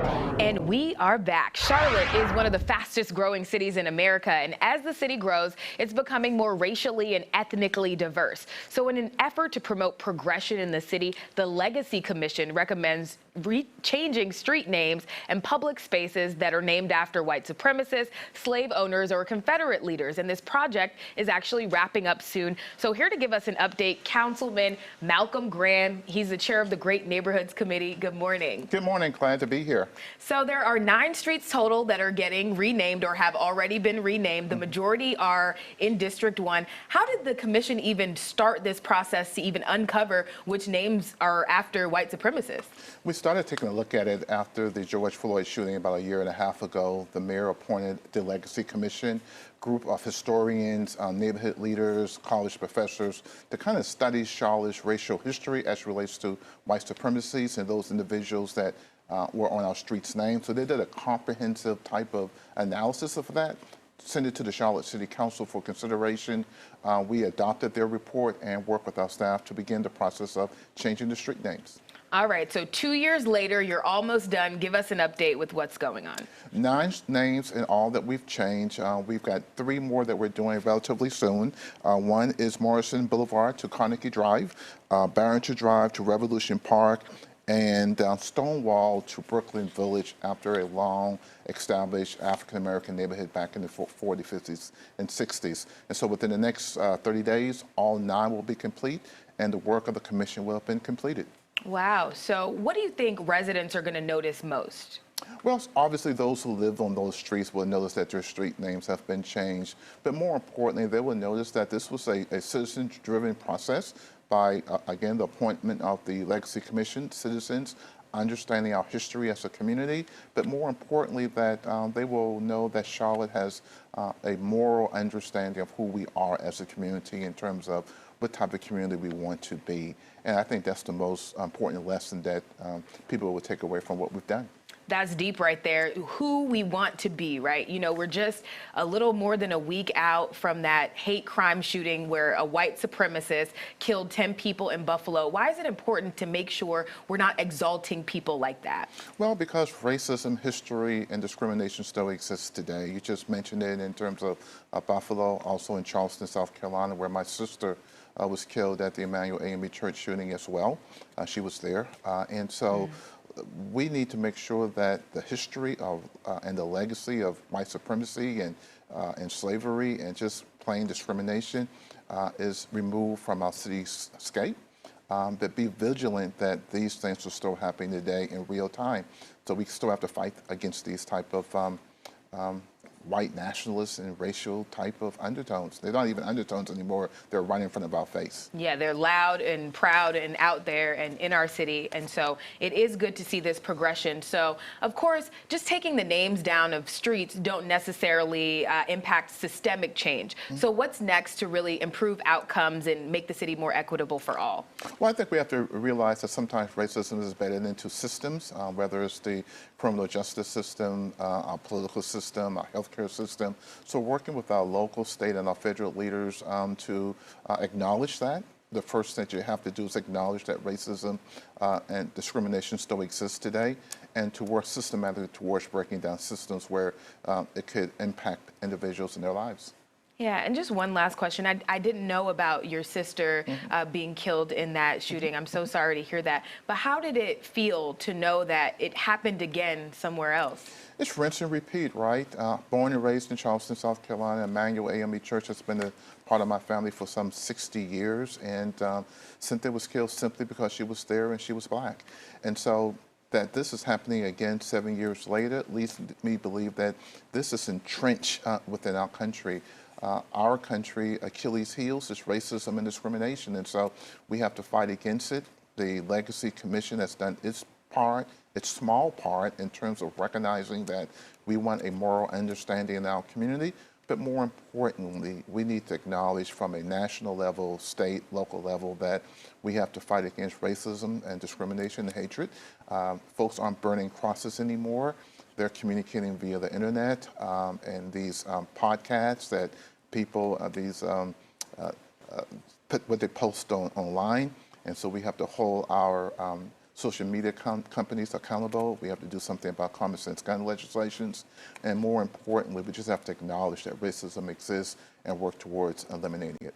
And we are back. Charlotte is one of the fastest growing cities in America. And as the city grows, it's becoming more racially and ethnically diverse. So in an effort to promote progression in the city, the Legacy Commission recommends changing street names and public spaces that are named after white supremacists, slave owners, or Confederate leaders. And this project is actually wrapping up soon. So here to give us an update, Councilman Malcolm Graham. He's the chair of the Great Neighborhoods Committee. Good morning. Good morning. Glad to be here. So there are 9 streets total that are getting renamed or have already been renamed. The majority are in District 1. How did the commission even start this process to even uncover which names are after white supremacists? We started taking a look at it after the George Floyd shooting about 1.5 years ago. The mayor appointed the Legacy Commission, group of historians, neighborhood leaders, college professors to kind of study Charlotte's racial history as it relates to white supremacies and those individuals that were on our streets' names. So they did a comprehensive type of analysis of that, sent it to the Charlotte City Council for consideration. We adopted their report and worked with our staff to begin the process of changing the street names. All right, so 2 years later, you're almost done. Give us an update with what's going on. 9 names in all that we've changed. We've got 3 more that we're doing relatively soon. One is Morrison Boulevard to Carnegie Drive, Barrington Drive to Revolution Park, and Stonewall to Brooklyn Village after a long established African-American neighborhood back in the 40s, 50s, and 60s. And so within the next 30 days, all 9 will be complete, and the work of the commission will have been completed. Wow. So what do you think residents are going to notice most? Well, obviously those who live on those streets will notice that their street names have been changed. But more importantly, they will notice that this was a citizen-driven process by, again, the appointment of the Legacy Commission, citizens understanding our history as a community, but more importantly that they will know that Charlotte has a moral understanding of who we are as a community in terms of what type of community we want to be. And I think that's the most important lesson that people will take away from what we've done. That's deep right there. Who we want to be, right? You know, we're just a little more than a week out from that hate crime shooting where a white supremacist killed 10 people in Buffalo. Why is it important to make sure we're not exalting people like that? Well, because racism, history, and discrimination still exists today. You just mentioned it in terms of Buffalo, also in Charleston, South Carolina, where my sister was killed at the Emmanuel AME Church shooting as well. She was there. And so we need to make sure that the history of and the legacy of white supremacy and slavery and just plain discrimination is removed from our cityscape. But be vigilant that these things are still happening today in real time. So we still have to fight against these type of white nationalist and racial type of undertones. They're not even undertones anymore. They're right in front of our face. Yeah, they're loud and proud and out there and in our city. And so it is good to see this progression. So, of course, just taking the names down of streets don't necessarily impact systemic change. So what's next to really improve outcomes and make the city more equitable for all? Well, I think we have to realize that sometimes racism is embedded into systems, whether it's the criminal justice system, our political system, our healthcare system. So working with our local, state, and our federal leaders to acknowledge that. The first thing you have to do is acknowledge that racism and discrimination still exists today, and to work systematically towards breaking down systems where it could impact individuals in their lives. Yeah, and just one last question. I didn't know about your sister being killed in that shooting. I'm so sorry to hear that. But how did it feel to know that it happened again somewhere else? It's rinse and repeat, right? Born and raised in Charleston, South Carolina, Emmanuel AME Church has been a part of my family for some 60 years. And Cynthia was killed simply because she was there and she was Black. And so that this is happening again 7 years later leads me to believe that this is entrenched within our country. Our country, Achilles' heels is racism and discrimination, and so we have to fight against it. The Legacy Commission has done its part, its small part, in terms of recognizing that we want a moral understanding in our community, but more importantly, we need to acknowledge from a national level, state, local level, that we have to fight against racism and discrimination and hatred. Folks aren't burning crosses anymore. They're communicating via the internet and these podcasts that people, put what they post online. And so we have to hold our social media companies accountable. We have to do something about common sense gun legislations. And more importantly, we just have to acknowledge that racism exists and work towards eliminating it.